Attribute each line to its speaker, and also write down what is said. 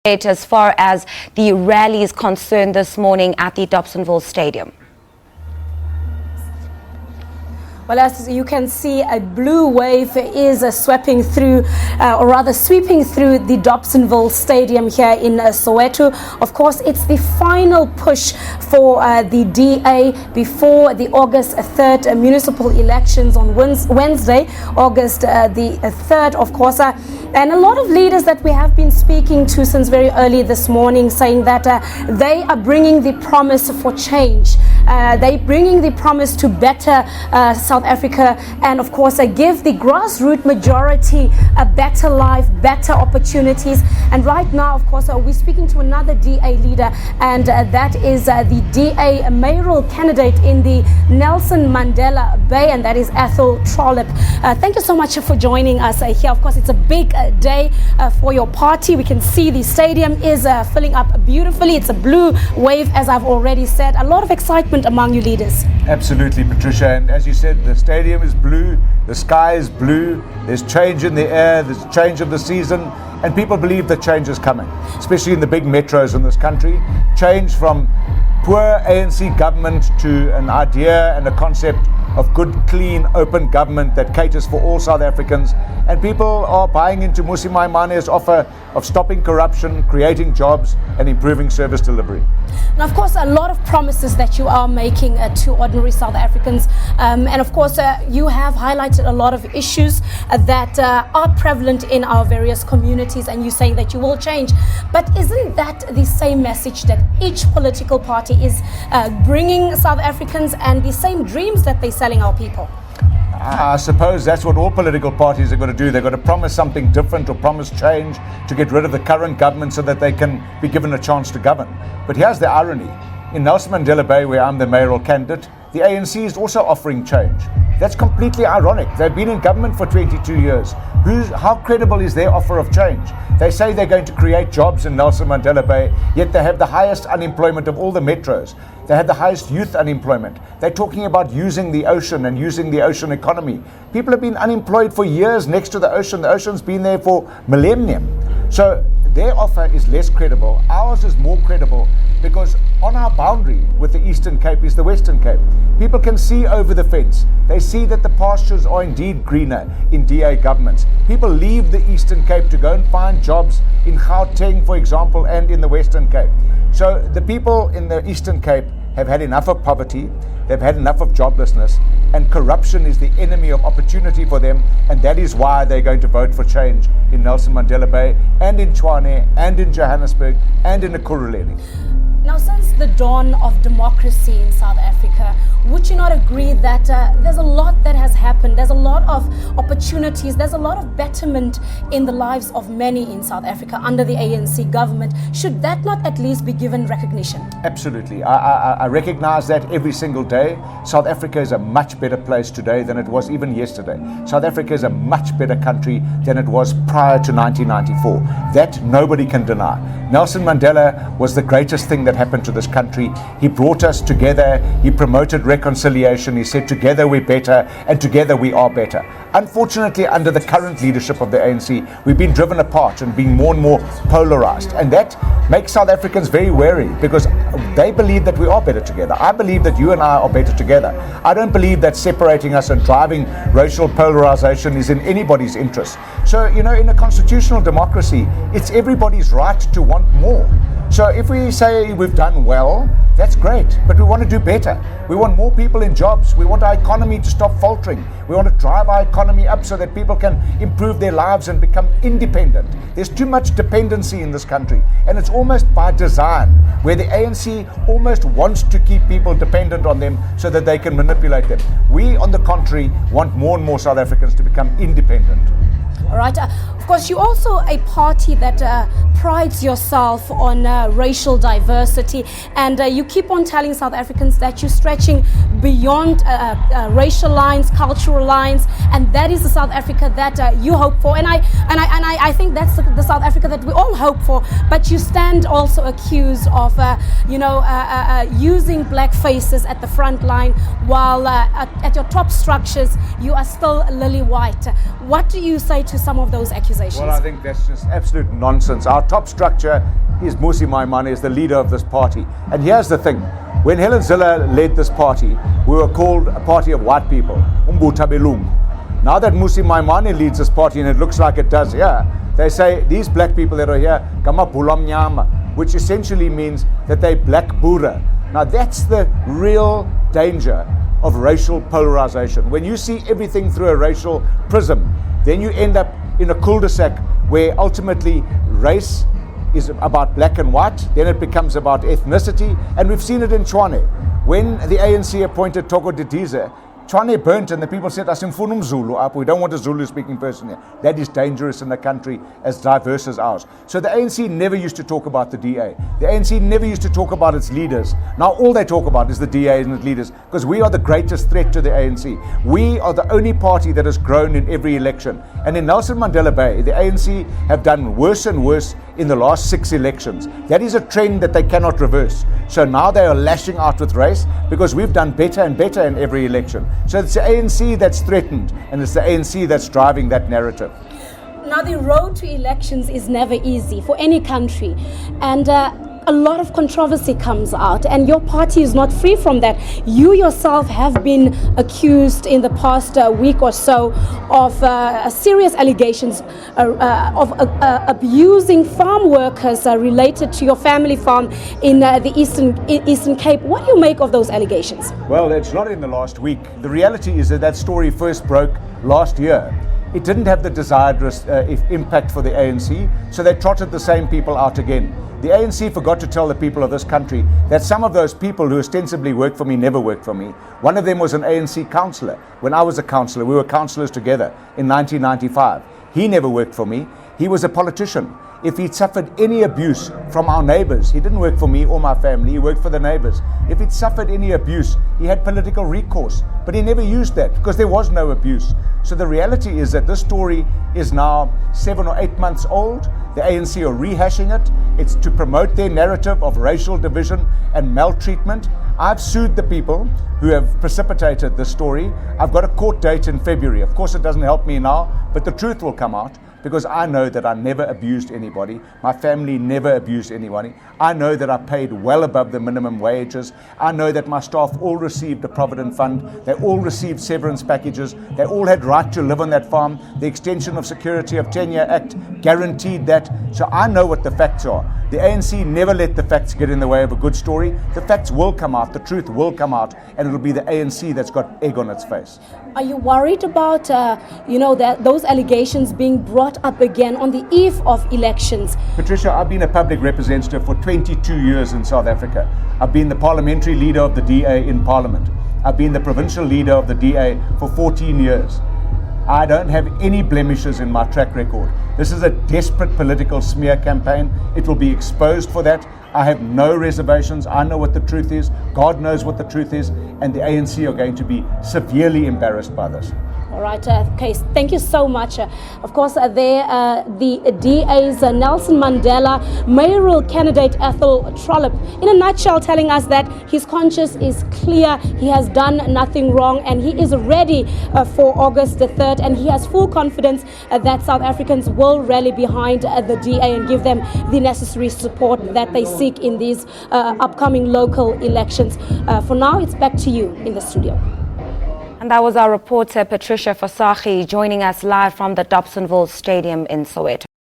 Speaker 1: as far as the rally is concerned this morning at the Dobsonville Stadium?
Speaker 2: Well, as you can see, a blue wave is sweeping through the Dobsonville Stadium here in Soweto. Of course, it's the final push for the DA before the August 3rd municipal elections on Wednesday, August the 3rd, of course. And a lot of leaders that we have been speaking to since very early this morning saying that they are bringing the promise for change. They're bringing the promise to better South Africa and, of course, give the grassroots majority a better life, better opportunities. And right now, of course, we're speaking to another DA leader, and that is the DA mayoral candidate in the Nelson Mandela Bay, and that is Trollip. Thank you so much for joining us here. Of course, it's a big day for your party. We can see the stadium is filling up beautifully. It's a blue wave, as I've already said. A lot of excitement among you leaders.
Speaker 3: Absolutely, Patricia, and as you said, the stadium is blue, the sky is blue, there's change in the air, there's change of the season, and people believe that change is coming, especially in the big metros in this country. Change from poor ANC government to an idea and a concept of good, clean, open government that caters for all South Africans. And people are buying into Mmusi Maimane's offer of stopping corruption, creating jobs, and improving service delivery.
Speaker 2: Now, of course, a lot of promises that you are making to ordinary South Africans. And of course, you have highlighted a lot of issues that are prevalent in our various communities, and you're saying that you will change. But isn't that the same message that each political party is bringing South Africans, and the same dreams that they're selling our people?
Speaker 3: I suppose that's what all political parties are going to do. They're going to promise something different or promise change to get rid of the current government so that they can be given a chance to govern. But here's the irony. In Nelson Mandela Bay, where I'm the mayoral candidate, the ANC is also offering change. That's completely ironic. They've been in government for 22 years. How credible is their offer of change? They say they're going to create jobs in Nelson Mandela Bay, yet they have the highest unemployment of all the metros. They have the highest youth unemployment. They're talking about using the ocean and using the ocean economy. People have been unemployed for years next to the ocean. The ocean's been there for millennium. So their offer is less credible. Ours is more credible because on our boundary with the Eastern Cape is the Western Cape. People can see over the fence. They see that the pastures are indeed greener in DA governments. People leave the Eastern Cape to go and find jobs in Gauteng, for example, and in the Western Cape. So the people in the Eastern Cape have had enough of poverty, they've had enough of joblessness, and corruption is the enemy of opportunity for them, and that is why they're going to vote for change in Nelson Mandela Bay, and in Tshwane, and in Johannesburg, and in Ekurhuleni.
Speaker 2: Now, since the dawn of democracy in South Africa, would you not agree that there's a lot that has happened? There's a lot of opportunities. There's a lot of betterment in the lives of many in South Africa under the ANC government. Should that not at least be given recognition?
Speaker 3: Absolutely. I recognize that every single day. South Africa is a much better place today than it was even yesterday. South Africa is a much better country than it was prior to 1994. That nobody can deny. Nelson Mandela was the greatest thing that happened to this country. He brought us together. He promoted reconciliation. He said together we're better and together we are better. Unfortunately, under the current leadership of the ANC, we've been driven apart and being more and more polarized, and that makes South Africans very wary because they believe that we are better together. I believe that you and I are better together. I don't believe that separating us and driving racial polarization is in anybody's interest. So, in a constitutional democracy, it's everybody's right to want more. So if we say we've done well, that's great, but we want to do better. We want more people in jobs. We want our economy to stop faltering. We want to drive our economy up so that people can improve their lives and become independent. There's too much dependency in this country, and it's almost by design, where the ANC almost wants to keep people dependent on them so that they can manipulate them. We, on the contrary, want more and more South Africans to become independent.
Speaker 2: All right. Of course, you're also a party that prides yourself on racial diversity, and you keep on telling South Africans that you're stretching beyond racial lines, cultural lines, and that is the South Africa that you hope for. And I think that's the South Africa that we all hope for. But you stand also accused of using black faces at the front line, while at your top structures you are still lily white. What do you say to some of those accusations?
Speaker 3: Well, I think that's just absolute nonsense. Our top top structure is Mmusi Maimane, is the leader of this party. And here's the thing. When Helen Zille led this party, we were called a party of white people. Umbuta Belung. Now that Mmusi Maimane leads this party, and it looks like it does here, they say these black people that are here, Kama Bulam Nyama, which essentially means that they black Boera. Now that's the real danger of racial polarization. When you see everything through a racial prism, then you end up in a cul-de-sac where ultimately race is about black and white, then it becomes about ethnicity, and we've seen it in Tshwane. When the ANC appointed Togo Didiza, Tshwane burnt and the people said, Asimfunum Zulu up, we don't want a Zulu-speaking person here. That is dangerous in a country as diverse as ours. So the ANC never used to talk about the DA. The ANC never used to talk about its leaders. Now all they talk about is the DA and its leaders, because we are the greatest threat to the ANC. We are the only party that has grown in every election. And in Nelson Mandela Bay, the ANC have done worse and worse in the last 6 elections. That is a trend that they cannot reverse. So now they are lashing out with race because we've done better and better in every election. So it's the ANC that's threatened, and it's the ANC that's driving that narrative.
Speaker 2: Now, the road to elections is never easy for any country, and a lot of controversy comes out, and your party is not free from that. You yourself have been accused in the past week or so of serious allegations of abusing farm workers related to your family farm in the Eastern Cape. What do you make of those allegations?
Speaker 3: Well, it's not in the last week. The reality is that that story first broke last year. It didn't have the desired impact for the ANC, so they trotted the same people out again. The ANC forgot to tell the people of this country that some of those people who ostensibly worked for me never worked for me. One of them was an ANC councillor. When I was a councillor, we were councillors together in 1995. He never worked for me. He was a politician. If he'd suffered any abuse from our neighbours, he didn't work for me or my family, he worked for the neighbours. If he'd suffered any abuse, he had political recourse, but he never used that because there was no abuse. So the reality is that this story is now 7 or 8 months old. The ANC are rehashing it. It's to promote their narrative of racial division and maltreatment. I've sued the people who have precipitated this story. I've got a court date in February. Of course, it doesn't help me now, but the truth will come out. Because I know that I never abused anybody. My family never abused anybody. I know that I paid well above the minimum wages. I know that my staff all received a provident fund. They all received severance packages. They all had right to live on that farm. The Extension of Security of Tenure Act guaranteed that. So I know what the facts are. The ANC never let the facts get in the way of a good story. The facts will come out, the truth will come out, and it'll be the ANC that's got egg on its face.
Speaker 2: Are you worried about, that those allegations being brought up again on the eve of elections?
Speaker 3: Patricia, I've been a public representative for 22 years in South Africa. I've been the parliamentary leader of the DA in Parliament. I've been the provincial leader of the DA for 14 years. I don't have any blemishes in my track record. This is a desperate political smear campaign. It will be exposed for that. I have no reservations. I know what the truth is. God knows what the truth is. And the ANC are going to be severely embarrassed by this.
Speaker 2: All right, okay, thank you so much. Of course, the DA's Nelson Mandela mayoral candidate Ethel Trollip, in a nutshell, telling us that his conscience is clear, he has done nothing wrong, and he is ready for August the 3rd, and he has full confidence that South Africans will rally behind the DA and give them the necessary support that they seek in these upcoming local elections. For now, it's back to you in the studio.
Speaker 1: And that was our reporter Patricia Fasaki joining us live from the Dobsonville Stadium in Soweto.